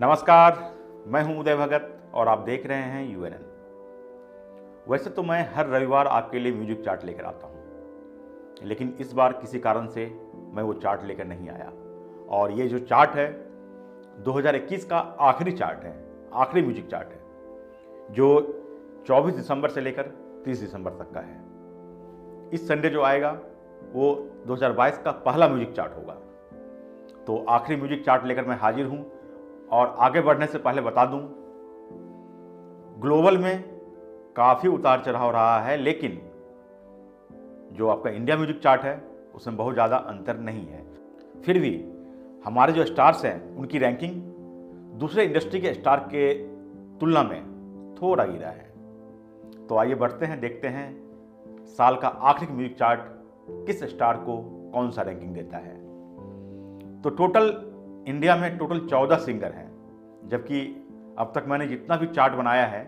नमस्कार, मैं हूं उदय भगत और आप देख रहे हैं यूएनएन। वैसे तो मैं हर रविवार आपके लिए म्यूजिक चार्ट लेकर आता हूं, लेकिन इस बार किसी कारण से मैं वो चार्ट लेकर नहीं आया। और ये जो चार्ट है 2021 का आखिरी चार्ट है, आखिरी म्यूजिक चार्ट है, जो 24 दिसंबर से लेकर 30 दिसंबर तक का है। इस संडे जो आएगा वो 2022 का पहला म्यूजिक चार्ट होगा। तो आखिरी म्यूजिक चार्ट लेकर मैं हाजिर हूं। और आगे बढ़ने से पहले बता दूं, ग्लोबल में काफ़ी उतार चढ़ाव रहा है, लेकिन जो आपका इंडिया म्यूजिक चार्ट है उसमें बहुत ज़्यादा अंतर नहीं है। फिर भी हमारे जो स्टार्स हैं उनकी रैंकिंग दूसरे इंडस्ट्री के स्टार के तुलना में थोड़ा गिरा है। तो आइए बढ़ते हैं, देखते हैं साल का आखिरी म्यूजिक चार्ट किस स्टार को कौन सा रैंकिंग देता है। तो टोटल इंडिया में टोटल 14 सिंगर हैं, जबकि अब तक मैंने जितना भी चार्ट बनाया है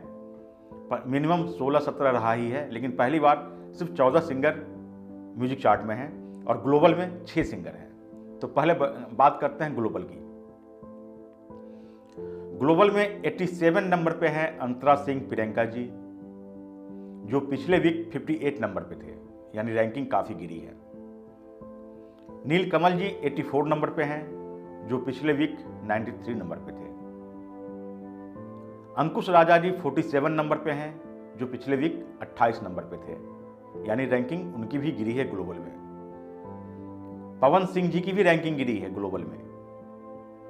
मिनिमम 16-17 रहा ही है, लेकिन पहली बार सिर्फ 14 सिंगर म्यूजिक चार्ट में हैं और ग्लोबल में 6 सिंगर हैं। तो पहले बात करते हैं ग्लोबल की। ग्लोबल में 87 नंबर पे हैं अंतरा सिंह प्रियंका जी, जो पिछले वीक 58 नंबर पे थे, यानी रैंकिंग काफ़ी गिरी है। नील कमल जी 84 नंबर पे हैं, जो पिछले वीक 93 नंबर पे थे। अंकुश राजा जी 47 नंबर पे हैं, जो पिछले वीक 28 नंबर पे थे, यानी रैंकिंग उनकी भी गिरी है ग्लोबल में। पवन सिंह जी की भी रैंकिंग गिरी है ग्लोबल में।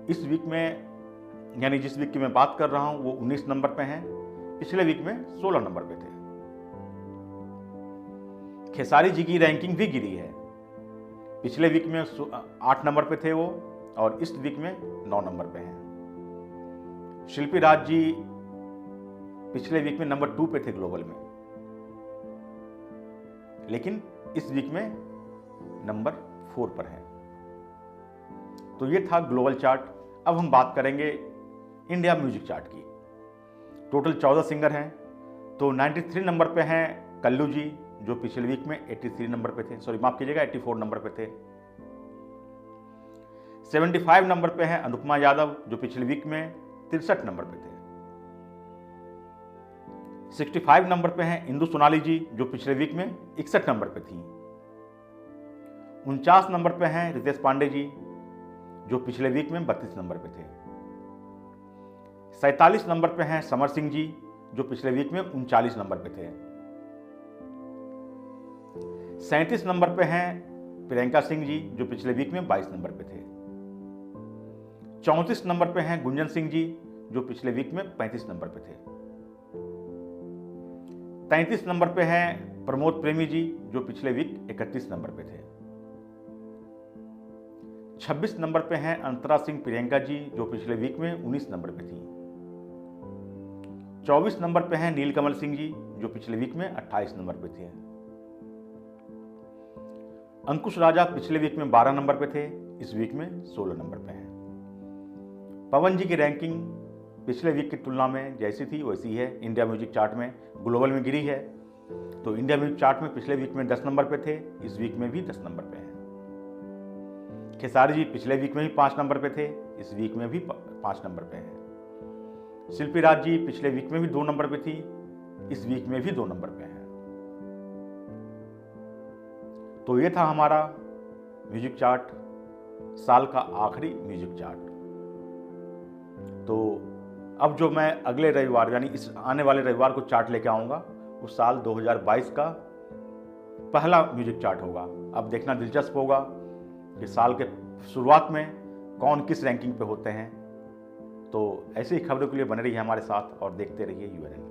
इस वीक में, यानी जिस वीक की मैं बात कर रहा हूं, वो 19 नंबर पे हैं, पिछले वीक में 16 नंबर पे थे। खेसारी जी की रैंकिंग भी गिरी है। पिछले वीक में 8 नंबर पे थे वो, और इस वीक में 9 नंबर पे हैं। शिल्पी राज जी पिछले वीक में नंबर 2 पे थे ग्लोबल में, लेकिन इस वीक में नंबर 4 पर हैं। तो ये था ग्लोबल चार्ट। अब हम बात करेंगे इंडिया म्यूजिक चार्ट की। टोटल 14 सिंगर हैं। तो 93 नंबर पे हैं कल्लू जी, जो पिछले वीक में 83 नंबर पे थे, सॉरी माफ कीजिएगा 84 नंबर पे थे। 75 नंबर पे हैं अनुपमा यादव, जो पिछले वीक में 63 नंबर पे थे। 65 नंबर पे हैं इंदु सोनाली जी, जो पिछले वीक में 61 नंबर पे थी। 49 नंबर पे हैं रितेश पांडे जी, जो पिछले वीक में 32 नंबर पे थे। 47 नंबर पे हैं समर सिंह जी, जो पिछले वीक में 39 नंबर पे थे। 37 नंबर पे हैं प्रियंका सिंह जी, जो पिछले वीक में 22 नंबर पे थे। 34 नंबर पे हैं गुंजन सिंह जी, जो पिछले वीक में 35 नंबर पे थे। 33 नंबर पे हैं प्रमोद प्रेमी जी, जो पिछले वीक 31 नंबर पे थे। 26 नंबर पे हैं अंतरा सिंह प्रियंका जी, जो पिछले वीक में 19 नंबर पे थी। 24 नंबर पे हैं नीलकमल सिंह जी, जो पिछले वीक में 28 नंबर पे थे। अंकुश राजा पिछले वीक में 12 नंबर पे थे, इस वीक में 16 नंबर पे हैं। पवन जी की रैंकिंग पिछले वीक की तुलना में जैसी थी वैसी है। इंडिया म्यूजिक चार्ट में ग्लोबल में गिरी है। तो इंडिया म्यूजिक चार्ट में पिछले वीक में 10 नंबर पे थे, इस वीक में भी 10 नंबर पे हैं। खेसारी जी पिछले वीक में भी 5 नंबर पे थे, इस वीक में भी 5 नंबर पे हैं। शिल्पी राज जी पिछले वीक में भी 2 नंबर पे थी, इस वीक में भी 2 नंबर पे हैं। तो ये था हमारा म्यूजिक चार्ट, साल का आखिरी म्यूजिक चार्ट। तो अब जो मैं अगले रविवार, यानी इस आने वाले रविवार को चार्ट लेके आऊँगा, उस साल 2022 का पहला म्यूजिक चार्ट होगा। अब देखना दिलचस्प होगा कि साल के शुरुआत में कौन किस रैंकिंग पे होते हैं। तो ऐसी ही खबरों के लिए बने रहिए हमारे साथ और देखते रहिए यूएनएन।